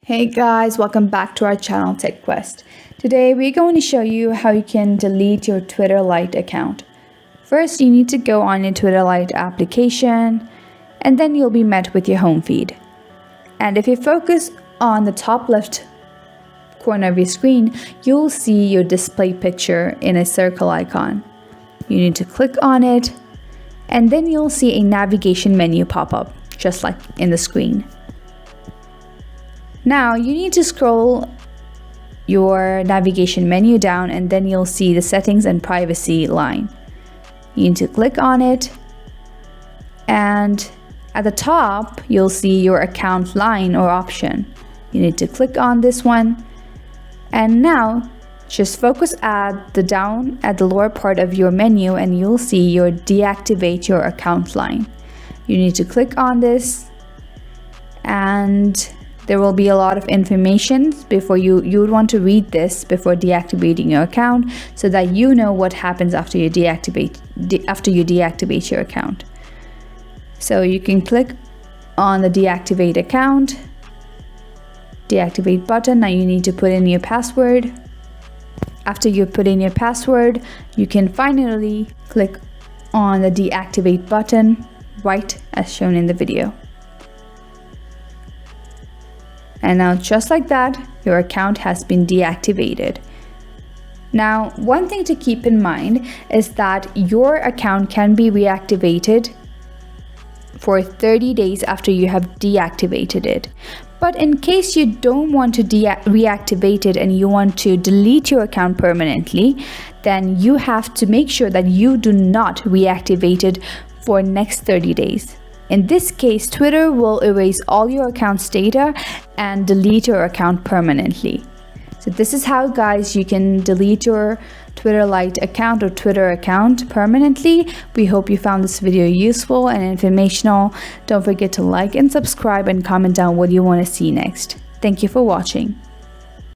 Hey guys, welcome back to our channel Tech Quest. Today we're going to show you how you can delete your Twitter Lite account. First, you need to go on your Twitter Lite application and then you'll be met with your home feed. And if you focus on the top left corner of your screen, you'll see your display picture in a circle icon. You need to click on it and then you'll see a navigation menu pop up, just like in the screen. Now you need to scroll your navigation menu down and then you'll see the settings and privacy line. You need to click on it and at the top you'll see your account line or option. You need to click on this one and now just focus at the lower part of your menu and you'll see your deactivate your account line. You need to click on this and there will be a lot of information before you would want to read this before deactivating your account so that you know what happens after you deactivate your account. So you can click on the deactivate account, deactivate button. Now you need to put in your password. After you put in your password, you can finally click on the deactivate button right as shown in the video. And now just like that, your account has been deactivated. Now, one thing to keep in mind is that your account can be reactivated for 30 days after you have deactivated it. But in case you don't want to reactivate it and you want to delete your account permanently, then you have to make sure that you do not reactivate it for next 30 days. In this case, Twitter will erase all your account's data and delete your account permanently. So this is how, guys, you can delete your Twitter Lite account or Twitter account permanently. We hope you found this video useful and informational. Don't forget to like and subscribe and comment down what you want to see next. Thank you for watching.